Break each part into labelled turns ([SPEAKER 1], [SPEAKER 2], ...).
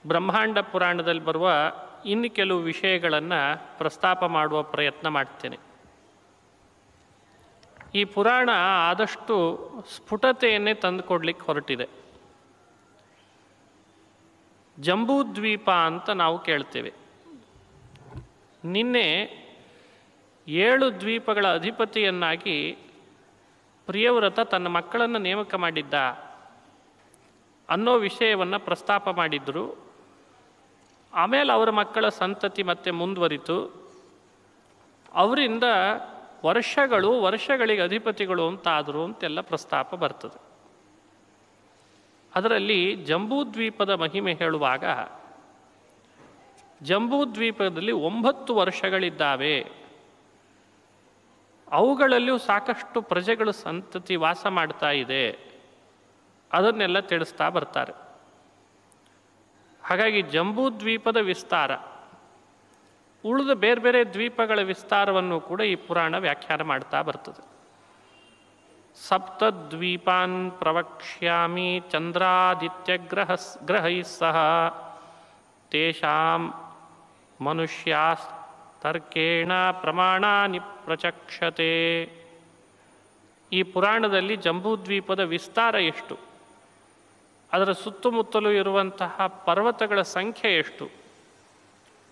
[SPEAKER 1] ಬ್ರಹ್ಮಾಂಡ ಪುರಾಣದಲ್ಲಿ ಬರುವ ಇನ್ನು ಕೆಲವು ವಿಷಯಗಳನ್ನು ಪ್ರಸ್ತಾಪ ಮಾಡುವ ಪ್ರಯತ್ನ ಮಾಡ್ತೇನೆ. ಈ ಪುರಾಣ ಆದಷ್ಟು ಸ್ಫುಟತೆಯನ್ನೇ ತಂದುಕೊಡ್ಲಿಕ್ಕೆ ಹೊರಟಿದೆ. ಜಂಬೂದ್ವೀಪ ಅಂತ ನಾವು ಕೇಳ್ತೇವೆ. ನಿನ್ನೆ 7 ದ್ವೀಪಗಳ ಅಧಿಪತಿಯನ್ನಾಗಿ ಪ್ರಿಯವ್ರತ ತನ್ನ ಮಕ್ಕಳನ್ನು ನೇಮಕ ಮಾಡಿದ್ದ ಅನ್ನೋ ವಿಷಯವನ್ನು ಪ್ರಸ್ತಾಪ ಮಾಡಿದ್ರು. ಆಮೇಲೆ ಅವರ ಮಕ್ಕಳ ಸಂತತಿ ಮತ್ತೆ ಮುಂದುವರಿತು. ಅವರಿಂದ ವರ್ಷಗಳಿಗೆ ಅಧಿಪತಿಗಳು ಅಂತಾದರು ಅಂತೆಲ್ಲ ಪ್ರಸ್ತಾಪ ಬರ್ತದೆ. ಅದರಲ್ಲಿ ಜಂಬೂದ್ವೀಪದ ಮಹಿಮೆ ಹೇಳುವಾಗ ಜಂಬೂದ್ವೀಪದಲ್ಲಿ 9 ವರ್ಷಗಳಿದ್ದಾವೆ. ಅವುಗಳಲ್ಲಿಯೂ ಸಾಕಷ್ಟು ಪ್ರಜೆಗಳು ಸಂತತಿ ವಾಸ ಮಾಡ್ತಾ ಇದೆ. ಅದನ್ನೆಲ್ಲ ತಿಳಿಸ್ತಾ ಬರ್ತಾರೆ. ಹಾಗಾಗಿ ಜಂಬೂದ್ವೀಪದ ವಿಸ್ತಾರ, ಉಳಿದ ಬೇರೆ ಬೇರೆ ದ್ವೀಪಗಳ ವಿಸ್ತಾರವನ್ನು ಕೂಡ ಈ ಪುರಾಣ ವ್ಯಾಖ್ಯಾನ ಮಾಡ್ತಾ ಬರ್ತದೆ. ಸಪ್ತದ್ವೀಪಾನ್ ಪ್ರವಕ್ಷ್ಯಾಮಿ ಚಂದ್ರಾದಿತ್ಯಗ್ರಹೈ ಸಹ ತೇಷಾಂ ಮನುಷ್ಯಾಸ್ತರ್ಕೇಣ ಪ್ರಮಾಣಾನಿ ಪ್ರಚಕ್ಷತೆ. ಈ ಪುರಾಣದಲ್ಲಿ ಜಂಬೂದ್ವೀಪದ ವಿಸ್ತಾರ ಎಷ್ಟು, ಅದರ ಸುತ್ತಮುತ್ತಲೂ ಇರುವಂತಹ ಪರ್ವತಗಳ ಸಂಖ್ಯೆ ಎಷ್ಟು,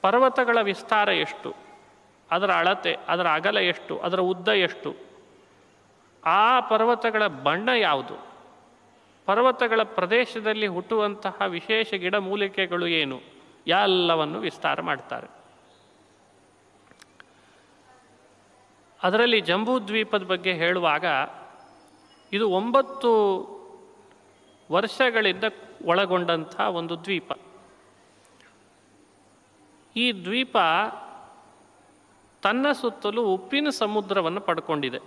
[SPEAKER 1] ಪರ್ವತಗಳ ವಿಸ್ತಾರ ಎಷ್ಟು, ಅದರ ಅಳತೆ, ಅದರ ಅಗಲ ಎಷ್ಟು, ಅದರ ಉದ್ದ ಎಷ್ಟು, ಆ ಪರ್ವತಗಳ ಬಣ್ಣ ಯಾವುದು, ಪರ್ವತಗಳ ಪ್ರದೇಶದಲ್ಲಿ ಹುಟ್ಟುವಂತಹ ವಿಶೇಷ ಗಿಡಮೂಲಿಕೆಗಳು ಏನು, ಎಲ್ಲವನ್ನು ವಿಸ್ತಾರ ಮಾಡ್ತಾರೆ. ಅದರಲ್ಲಿ ಜಂಬೂದ್ವೀಪದ ಬಗ್ಗೆ ಹೇಳುವಾಗ ಇದು 9 ವರ್ಷಗಳಿಂದ ಒಳಗೊಂಡಂಥ ಒಂದು ದ್ವೀಪ. ಈ ದ್ವೀಪ ತನ್ನ ಸುತ್ತಲೂ ಉಪ್ಪಿನ ಸಮುದ್ರವನ್ನು ಪಡ್ಕೊಂಡಿದೆ.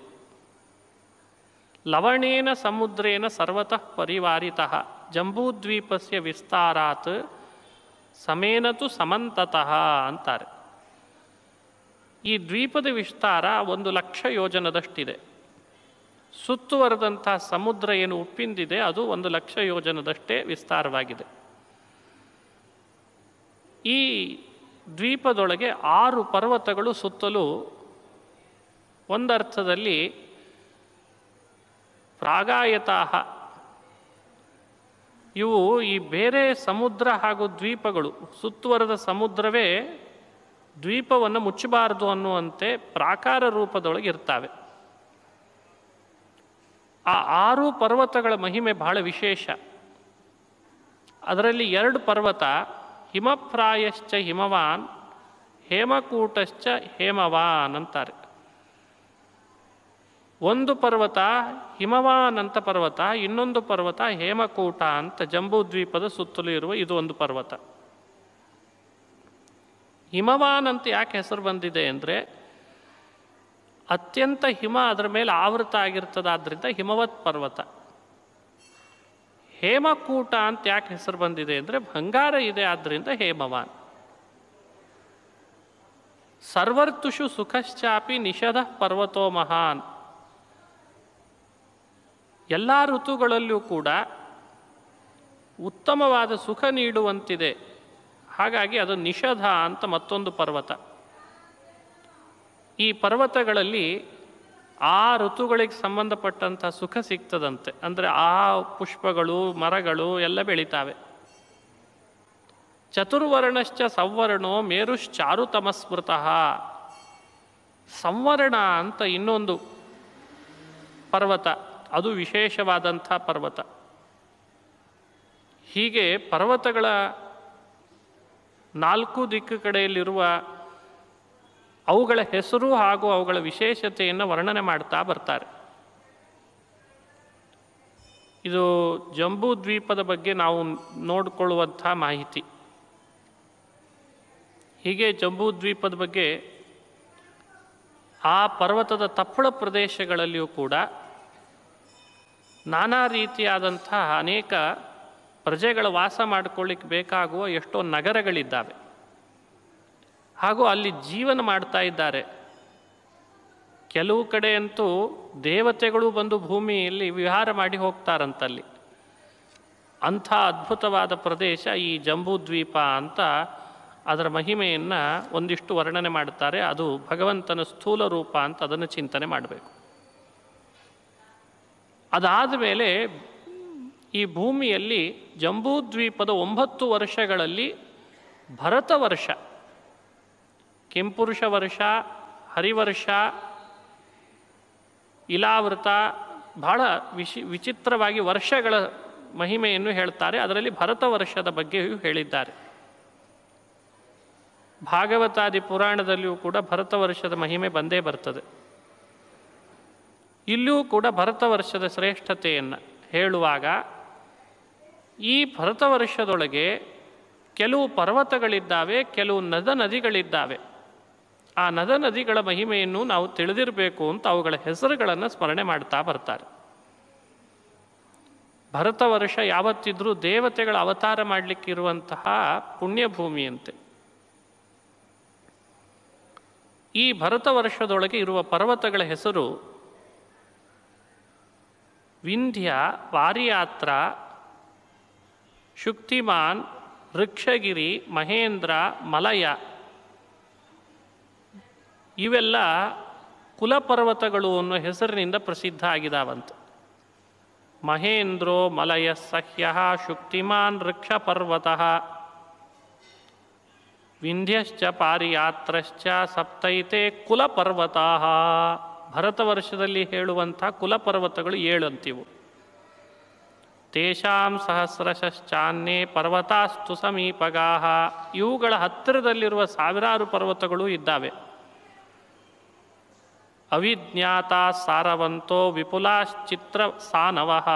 [SPEAKER 1] ಲವಣೇನ ಸಮುದ್ರೇನ ಸರ್ವತಃ ಪರಿವಾರಿತಃ ಜಂಬೂದ್ವೀಪಸ್ಯ ವಿಸ್ತಾರಾತ್ ಸಮೇನತು ಸಮಂತತಃ ಅಂತಾರೆ. ಈ ದ್ವೀಪದ ವಿಸ್ತಾರ 1,00,000 ಯೋಜನದಷ್ಟಿದೆ. ಸುತ್ತುವರೆದಂಥ ಸಮುದ್ರ ಏನು ಉಪ್ಪಿಂದಿದೆ ಅದು 1,00,000 ಯೋಜನದಷ್ಟೇ ವಿಸ್ತಾರವಾಗಿದೆ. ಈ ದ್ವೀಪದೊಳಗೆ 6 ಪರ್ವತಗಳು ಸುತ್ತಲೂ ಒಂದರ್ಥದಲ್ಲಿ ಪ್ರಾಗಾಯತಃ. ಇವು ಈ ಬೇರೆ ಸಮುದ್ರ ಹಾಗೂ ದ್ವೀಪಗಳು ಸುತ್ತುವರೆದ ಸಮುದ್ರವೇ ದ್ವೀಪವನ್ನು ಮುಚ್ಚಬಾರದು ಅನ್ನುವಂತೆ ಪ್ರಾಕಾರ ರೂಪದೊಳಗೆ ಇರ್ತವೆ. ಆ 6 ಪರ್ವತಗಳ ಮಹಿಮೆ ಬಹಳ ವಿಶೇಷ. ಅದರಲ್ಲಿ 2 ಪರ್ವತ ಹಿಮಪ್ರಾಯಶ್ಚ ಹಿಮವಾನ್ ಹೇಮಕೂಟಶ್ಚ ಹೇಮವಾನ್ ಅಂತಾರೆ. ಒಂದು ಪರ್ವತ ಹಿಮವಾನ್ ಅಂತ ಪರ್ವತ, ಇನ್ನೊಂದು ಪರ್ವತ ಹೇಮಕೂಟ ಅಂತ ಜಂಬೂದ್ವೀಪದ ಸುತ್ತಲೂ ಇರುವ ಇದು ಒಂದು ಪರ್ವತ. ಹಿಮವಾನ್ ಅಂತ ಯಾಕೆ ಹೆಸರು ಬಂದಿದೆ ಅಂದರೆ ಅತ್ಯಂತ ಹಿಮ ಅದರ ಮೇಲೆ ಆವೃತ ಆಗಿರ್ತದಾದ್ರಿಂದ ಹಿಮವತ್ ಪರ್ವತ. ಹೇಮಕೂಟ ಅಂತ ಯಾಕೆ ಹೆಸರು ಬಂದಿದೆ ಅಂದರೆ ಬಂಗಾರ ಇದೆ ಆದ್ದರಿಂದ ಹೇಮವಾನ್. ಸರ್ವರ್ತುಷು ಸುಖಶ್ಚಾಪಿ ನಿಷಧ ಪರ್ವತೋ ಮಹಾನ್. ಎಲ್ಲ ಋತುಗಳಲ್ಲೂ ಕೂಡ ಉತ್ತಮವಾದ ಸುಖ ನೀಡುವಂತಿದೆ. ಹಾಗಾಗಿ ಅದು ನಿಷಧ ಅಂತ ಮತ್ತೊಂದು ಪರ್ವತ. ಈ ಪರ್ವತಗಳಲ್ಲಿ ಆ ಋತುಗಳಿಗೆ ಸಂಬಂಧಪಟ್ಟಂಥ ಸುಖ ಸಿಗ್ತದಂತೆ. ಅಂದರೆ ಆ ಪುಷ್ಪಗಳು ಮರಗಳು ಎಲ್ಲ ಬೆಳೀತಾವೆ. ಚತುರ್ವರ್ಣಶ್ಚ ಸಂವರ್ಣೋ ಮೇರುಶ್ಚಾರುತಮಸ್ಮೃತಃ. ಸಂವರ್ಣ ಅಂತ ಇನ್ನೊಂದು ಪರ್ವತ, ಅದು ವಿಶೇಷವಾದಂಥ ಪರ್ವತ. ಹೀಗೆ ಪರ್ವತಗಳ 4 ದಿಕ್ಕು ಕಡೆಯಲ್ಲಿರುವ ಅವುಗಳ ಹೆಸರು ಹಾಗೂ ಅವುಗಳ ವಿಶೇಷತೆಯನ್ನು ವರ್ಣನೆ ಮಾಡ್ತಾ ಬರ್ತಾರೆ. ಇದು ಜಂಬೂದ್ವೀಪದ ಬಗ್ಗೆ ನಾವು ನೋಡಿಕೊಳ್ಳುವಂಥ ಮಾಹಿತಿ. ಹೀಗೆ ಜಂಬೂದ್ವೀಪದ ಬಗ್ಗೆ ಆ ಪರ್ವತದ ತಪ್ಪಳ ಪ್ರದೇಶಗಳಲ್ಲಿಯೂ ಕೂಡ ನಾನಾ ರೀತಿಯಾದಂಥ ಅನೇಕ ಪ್ರಜೆಗಳ ವಾಸ ಮಾಡಿಕೊಳ್ಳಿಕ್ಕೆ ಬೇಕಾಗುವ ಎಷ್ಟೋ ನಗರಗಳಿದ್ದಾವೆ. ಹಾಗೂ ಅಲ್ಲಿ ಜೀವನ ಮಾಡ್ತಾ ಇದ್ದಾರೆ. ಕೆಲವು ಕಡೆ ಅಂತೂ ದೇವತೆಗಳು ಬಂದು ಭೂಮಿಯಲ್ಲಿ ವಿಹಾರ ಮಾಡಿ ಹೋಗ್ತಾರಂತಲ್ಲಿ. ಅಂಥ ಅದ್ಭುತವಾದ ಪ್ರದೇಶ ಈ ಜಂಬೂದ್ವೀಪ ಅಂತ ಅದರ ಮಹಿಮೆಯನ್ನು ಒಂದಿಷ್ಟು ವರ್ಣನೆ ಮಾಡುತ್ತಾರೆ. ಅದು ಭಗವಂತನ ಸ್ಥೂಲ ರೂಪ ಅಂತ ಅದನ್ನು ಚಿಂತನೆ ಮಾಡಬೇಕು. ಅದಾದ ಮೇಲೆ ಈ ಭೂಮಿಯಲ್ಲಿ ಜಂಬೂದ್ವೀಪದ 9 ವರ್ಷಗಳಲ್ಲಿ ಭರತ ವರ್ಷ, ಕೆಂಪುರುಷ ವರ್ಷ, ಹರಿವರ್ಷ, ಇಲಾವೃತ, ಬಹಳ ವಿಚಿತ್ರವಾಗಿ ವರ್ಷಗಳ ಮಹಿಮೆಯನ್ನು ಹೇಳ್ತಾರೆ. ಅದರಲ್ಲಿ ಭರತ ವರ್ಷದ ಬಗ್ಗೆಯೂ ಹೇಳಿದ್ದಾರೆ. ಭಾಗವತಾದಿ ಪುರಾಣದಲ್ಲಿಯೂ ಕೂಡ ಭರತ ವರ್ಷದ ಮಹಿಮೆ ಬಂದೇ ಬರ್ತದೆ. ಇಲ್ಲಿಯೂ ಕೂಡ ಭರತ ವರ್ಷದ ಶ್ರೇಷ್ಠತೆಯನ್ನು ಹೇಳುವಾಗ ಈ ಭರತ ವರ್ಷದೊಳಗೆ ಕೆಲವು ಪರ್ವತಗಳಿದ್ದಾವೆ, ಕೆಲವು ನದಿಗಳಿದ್ದಾವೆ. ಆ ನದಿಗಳ ಮಹಿಮೆಯನ್ನು ನಾವು ತಿಳಿದಿರಬೇಕು ಅಂತ ಅವುಗಳ ಹೆಸರುಗಳನ್ನು ಸ್ಮರಣೆ ಮಾಡ್ತಾ ಬರ್ತಾರೆ. ಭರತ ವರ್ಷ ಯಾವತ್ತಿದ್ರೂ ದೇವತೆಗಳ ಅವತಾರ ಮಾಡಲಿಕ್ಕಿರುವಂತಹ ಪುಣ್ಯಭೂಮಿಯಂತೆ. ಈ ಭರತ ವರ್ಷದೊಳಗೆ ಇರುವ ಪರ್ವತಗಳ ಹೆಸರು ವಿಂಧ್ಯ, ವಾರಿಯಾತ್ರ, ಶುಕ್ತಿಮಾನ್, ವೃಕ್ಷಗಿರಿ, ಮಹೇಂದ್ರ, ಮಲಯ. ಇವೆಲ್ಲ ಕುಲಪರ್ವತಗಳು ಅನ್ನೋ ಹೆಸರಿನಿಂದ ಪ್ರಸಿದ್ಧ ಆಗಿದಾವಂತೆ. ಮಹೇಂದ್ರೋ ಮಲಯ ಸಹ್ಯ ಶುಕ್ತಿಮಾನ್ ವೃಕ್ಷ ಪರ್ವತ ವಿಂಧ್ಯಶ್ಚ ಪಾರಿಯಾತ್ರಶ್ಚ ಸಪ್ತೈತೆ ಕುಲಪರ್ವತಾ. ಭರತ ವರ್ಷದಲ್ಲಿ ಹೇಳುವಂಥ ಕುಲಪರ್ವತಗಳು 7 ಅಂತಿವು. ತೇಷಾಂ ಸಹಸ್ರಶ್ಚಾನ್ಯೇ ಪರ್ವತಾಸ್ತು ಸಮೀಪಗಾಹ. ಇವುಗಳ ಹತ್ತಿರದಲ್ಲಿರುವ ಸಾವಿರಾರು ಪರ್ವತಗಳು ಇದ್ದಾವೆ. ಅವಿಜ್ಞಾತ ಸಾರವಂತೋ ವಿಪುಲಾಶ್ಚಿತ್ರ ಸಾನವಃ.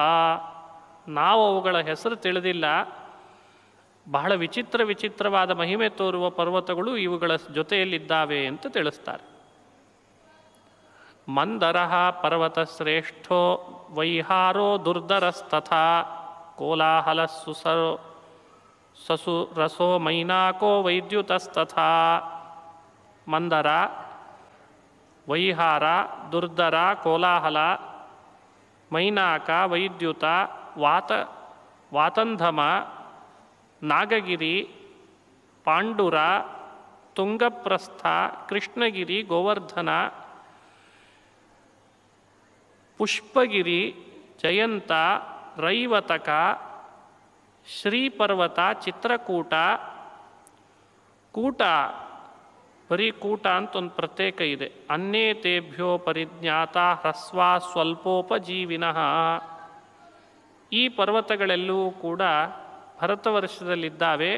[SPEAKER 1] ನಾವು ಅವುಗಳ ಹೆಸರು ತಿಳಿದಿಲ್ಲ. ಬಹಳ ವಿಚಿತ್ರವಾದ ಮಹಿಮೆ ತೋರುವ ಪರ್ವತಗಳು ಇವುಗಳ ಜೊತೆಯಲ್ಲಿದ್ದಾವೆ ಅಂತ ತಿಳಿಸ್ತಾರೆ. ಮಂದರಃ ಪರ್ವತ ಶ್ರೇಷ್ಠೋ ವೈಹಾರೋ ದುರ್ಧರಸ್ತಥಾ ಕೋಲಾಹಲ ಸಸು ರಸೋ ಮೈನಾಕೋ ವೈದ್ಯುತಸ್ತಥಾ. ಮಂದರ, ವೈಹಾರ, ದುರ್ಧರ, ಕೋಲಾಹಲ, ಮೈನಾಕ, ವೈದ್ಯುತ, ವಾತಂಧಮ, ನಾಗಗಿರಿ, ಪಾಂಡುರ, ತುಂಗಪ್ರಸ್ಥ, ಕೃಷ್ಣಗಿರಿ, ಗೋವರ್ಧನ, ಪುಷ್ಪಗಿರಿ, ಜಯಂತ, ರೈವತಕ, ಶ್ರೀಪರ್ವತ, ಚಿತ್ರಕೂಟ. ಕೂಟ, ಬರೀ ಕೂಟ ಅಂತ ಒಂದು ಪ್ರತ್ಯೇಕ ಇದೆ. ಅನ್ಯೇತೇಭ್ಯೋ ಪರಿಜ್ಞಾತ ಹ್ರಸ್ವ ಸ್ವಲ್ಪೋಪಜೀವಿನಃ. ಈ ಪರ್ವತಗಳೆಲ್ಲವೂ ಕೂಡ ಭರತ ವರ್ಷದಲ್ಲಿದ್ದಾವೆ.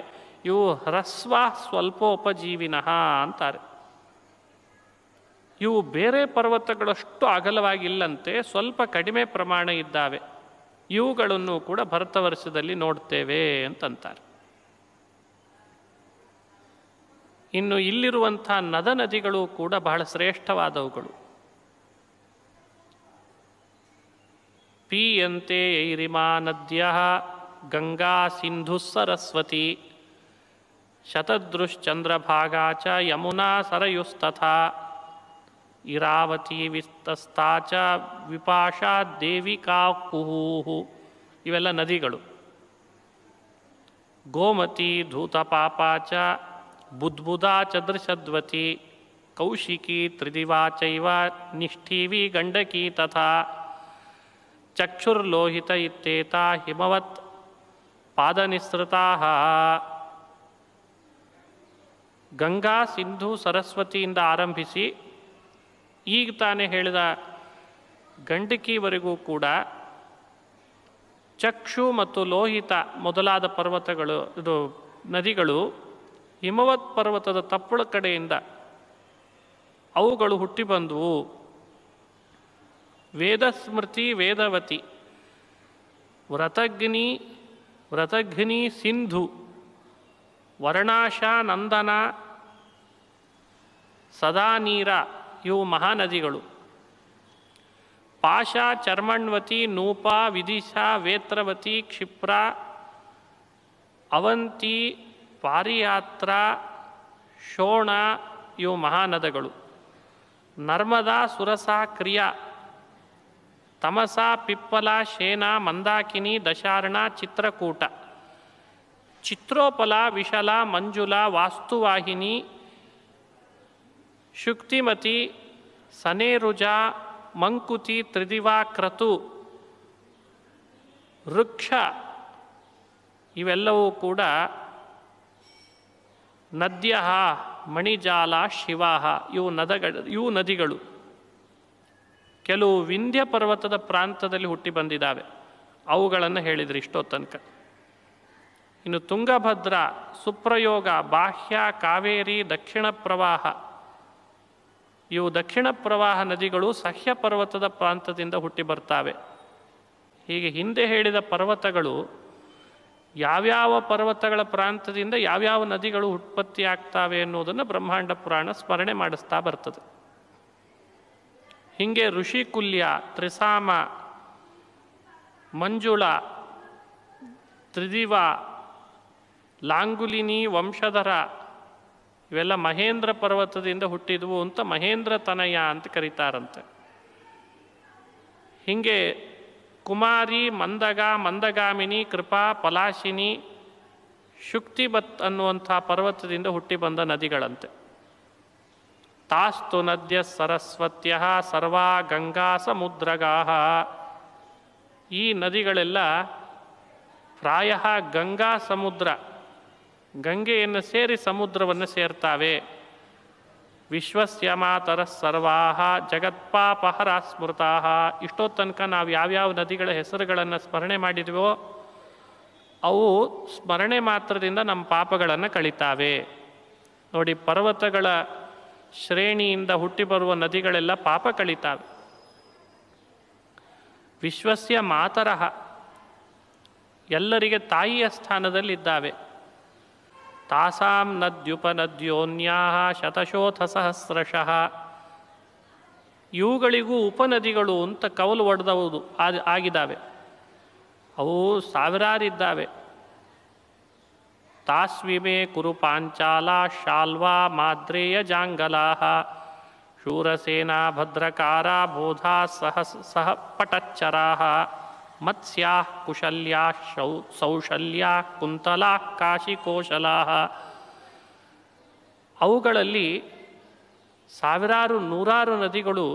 [SPEAKER 1] ಇವು ಹ್ರಸ್ವ ಸ್ವಲ್ಪೋಪಜೀವಿನಃ ಅಂತಾರೆ. ಇವು ಬೇರೆ ಪರ್ವತಗಳಷ್ಟು ಅಗಲವಾಗಿಲ್ಲಂತೆ, ಸ್ವಲ್ಪ ಕಡಿಮೆ ಪ್ರಮಾಣ ಇದ್ದಾವೆ. ಇವುಗಳನ್ನು ಕೂಡ ಭರತ ವರ್ಷದಲ್ಲಿ ನೋಡ್ತೇವೆ ಅಂತಂತಾರೆ. ಇನ್ನು ಇಲ್ಲಿರುವಂಥ ನದಿಗಳು ಕೂಡ ಬಹಳ ಶ್ರೇಷ್ಠವಾದವುಗಳು. ಪೀಯಂತೆ ಐರಿಮಾ ನದ್ಯ ಗಂಗಾ ಸಿಂಧು ಸರಸ್ವತಿ ಶತದೃಶ್ಚಂದ್ರಭಾಗಾ ಚ ಯಮುನಾ ಸರಯುಸ್ತಥಾ ಇರಾವತಿ ವಿಸ್ತಸ್ತಾ ಚ ವಿಪಾಶಾ ದೇವಿಕಾ ಕುಹೂ. ಇವೆಲ್ಲ ನದಿಗಳು. ಗೋಮತಿ ಧೂತಪಾಪಾ ಚ ಬುದ್ಬುದಾ ಚ ದೃಶದ್ವತಿ ಕೌಶಿಕಿ ತ್ರಿದಿವಾ ಚೈವ ನಿಷ್ಠೀವಿ ಗಂಡಕಿ ತಥಾ ಚಕ್ಷುರ್ಲೋಹಿತ ಇತ್ಯೇತಾ ಹಿಮವತ್ ಪಾದನಿಸೃತಾಃ. ಗಂಗಾ, ಸಿಂಧು, ಸರಸ್ವತಿಯಿಂದ ಆರಂಭಿಸಿ ಈಗ ತಾನೇ ಹೇಳಿದ ಗಂಡಕಿವರೆಗೂ ಕೂಡ ಚಕ್ಷು ಮತ್ತು ಲೋಹಿತ ಮೊದಲಾದ ಪರ್ವತಗಳು, ನದಿಗಳು ಹಿಮವತ್ ಪರ್ವತದ ತಪ್ಪಳ ಕಡೆಯಿಂದ ಅವುಗಳು ಹುಟ್ಟಿ ಬಂದವು. ವೇದಸ್ಮೃತಿ, ವೇದವತಿ, ವ್ರತಘ್ನಿ, ಸಿಂಧು, ವರ್ಣಾಶ, ನಂದನ, ಸದಾನೀರ ಇವು ಮಹಾನದಿಗಳು. ಪಾಶ, ಚರ್ಮಣ್ವತಿ, ನೂಪ, ವಿದಿಶಾ, ವೇತ್ರವತಿ, ಕ್ಷಿಪ್ರ, ಅವಂತಿ, ಪಾರಿಯಾತ್ರ, ಶೋಣ ಇವು ಮಹಾನದಗಳು. ನರ್ಮದಾ, ಸುರಸಾ, ಕ್ರಿಯಾ ತಮಸ, ಪಿಪ್ಪಲ, ಶೇನ, ಮಂದಾಕಿನಿ, ದಶಾರ್ಣ, ಚಿತ್ರಕೂಟ, ಚಿತ್ರೋಪಲ, ವಿಶಲ, ಮಂಜುಲ, ವಾಸ್ತುವಾಹಿನಿ, ಶುಕ್ತಿಮತಿ, ಸನೇರುಜ, ಮಂಕುತಿ, ತ್ರಿದಿವಾ, ಕ್ರತು, ವೃಕ್ಷ ಇವೆಲ್ಲವೂ ಕೂಡ ನದ್ಯ, ಮಣಿಜಾಲ, ಶಿವಾಹ ಇವು ನದಿಗಳು. ಕೆಲವು ವಿಂಧ್ಯ ಪರ್ವತದ ಪ್ರಾಂತದಲ್ಲಿ ಹುಟ್ಟಿ ಬಂದಿದ್ದಾವೆ, ಅವುಗಳನ್ನು ಹೇಳಿದ್ರು ಇಷ್ಟೋ ತನಕ. ಇನ್ನು ತುಂಗಭದ್ರ, ಸುಪ್ರಯೋಗ, ಬಾಹ್ಯ, ಕಾವೇರಿ, ದಕ್ಷಿಣ ಪ್ರವಾಹ ಇವು ದಕ್ಷಿಣ ಪ್ರವಾಹ ನದಿಗಳು ಸಹ್ಯ ಪರ್ವತದ ಪ್ರಾಂತದಿಂದ ಹುಟ್ಟಿ ಬರ್ತಾವೆ. ಹೀಗೆ ಹಿಂದೆ ಹೇಳಿದ ಪರ್ವತಗಳು ಯಾವ್ಯಾವ ಪರ್ವತಗಳ ಪ್ರಾಂತದಿಂದ ಯಾವ್ಯಾವ ನದಿಗಳು ಉತ್ಪತ್ತಿ ಆಗ್ತಾವೆ ಅನ್ನೋದನ್ನು ಬ್ರಹ್ಮಾಂಡ ಪುರಾಣ ಸ್ಮರಣೆ ಮಾಡಿಸ್ತಾ ಬರ್ತದೆ. ಹೀಗೆ ಋಷಿಕುಲ್ಯ, ತ್ರಿಸಾಮ, ಮಂಜುಳ, ತ್ರಿದಿವ, ಲಾಂಗುಲಿನಿ, ವಂಶಧರ ಇವೆಲ್ಲ ಮಹೇಂದ್ರ ಪರ್ವತದಿಂದ ಹುಟ್ಟಿದವು ಅಂತ ಮಹೇಂದ್ರ ತನಯ ಅಂತ ಕರೀತಾರಂತೆ. ಹೀಗೆ ಕುಮಾರಿ, ಮಂದಗ, ಮಂದಗಾಮಿನಿ, ಕೃಪಾ, ಪಲಾಶಿನಿ, ಶುಕ್ತಿಬತ್ ಅನ್ನುವಂಥ ಪರ್ವತದಿಂದ ಹುಟ್ಟಿ ಬಂದ ನದಿಗಳಂತೆ. ತಾಸ್ತು ನದ್ಯ ಸರಸ್ವತ್ಯ ಸರ್ವಾ ಗಂಗಾ ಸಮುದ್ರಗಾಹ. ಈ ನದಿಗಳೆಲ್ಲ ಪ್ರಾಯ ಗಂಗಾ ಸಮುದ್ರ, ಗಂಗೆಯನ್ನು ಸೇರಿ ಸಮುದ್ರವನ್ನು ಸೇರ್ತಾವೆ. ವಿಶ್ವಸ್ಯ ಮಾತರಃ ಸರ್ವಾಹ ಜಗತ್ಪಾಪಹರ ಸ್ಮೃತಾಹ. ಇಷ್ಟೋ ತನಕ ನಾವು ಯಾವ್ಯಾವ ನದಿಗಳ ಹೆಸರುಗಳನ್ನು ಸ್ಮರಣೆ ಮಾಡಿದ್ವೋ ಅವು ಸ್ಮರಣೆ ಮಾತ್ರದಿಂದ ನಮ್ಮ ಪಾಪಗಳನ್ನು ಕಳೀತಾವೆ. ನೋಡಿ, ಪರ್ವತಗಳ ಶ್ರೇಣಿಯಿಂದ ಹುಟ್ಟಿ ಬರುವ ನದಿಗಳೆಲ್ಲ ಪಾಪ ಕಳೀತಾವೆ. ವಿಶ್ವಸ್ಯ ಮಾತರಃ ಎಲ್ಲರಿಗೆ ತಾಯಿಯ ಸ್ಥಾನದಲ್ಲಿದ್ದಾವೆ. ತಾಸಾಂ ನದ್ಯುಪನದ್ಯೋನ್ಯಾ ಶತಶೋಥ ಸಹಸ್ರಶಃ. ಇವುಗಳಿಗೂ ಉಪನದಿಗಳು ಅಂತ ಕವಲು ಒಡೆದವುದು ಆಗಿದ್ದಾವೆ. ಅವು ಸಾವಿರಾರಿದ್ದಾವೆ. ತಾಸ್ವಿಮೆ ಕುರು ಪಾಂಚಾಲ ಶಾಲ್ವಾ ಮಾದ್ರೇಯ ಜಾಂಗಲಾ ಶೂರಸೇನಾ ಭದ್ರಕಾರ ಬೋಧಾ ಸಹ ಪಟಚ್ಚರಾ ಮತ್ಸ್ಯಾ ಕುಶಲ್ಯಾ ಸೌಶಲ್ಯಾ ಕುಂತಲಾ ಕಾಶಿಕೋಶಲಾ. ಅವುಗಳಲ್ಲಿ ಸಾವಿರಾರು ನೂರಾರು ನದಿಗಳು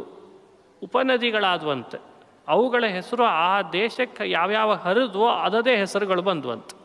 [SPEAKER 1] ಉಪನದಿಗಳಾದವಂತೆ. ಅವುಗಳ ಹೆಸರು ಆ ದೇಶಕ್ಕೆ ಯಾವ್ಯಾವ ಹರಿದ್ವೋ ಅದದೇ ಹೆಸರುಗಳು ಬಂದ್ವಂತೆ.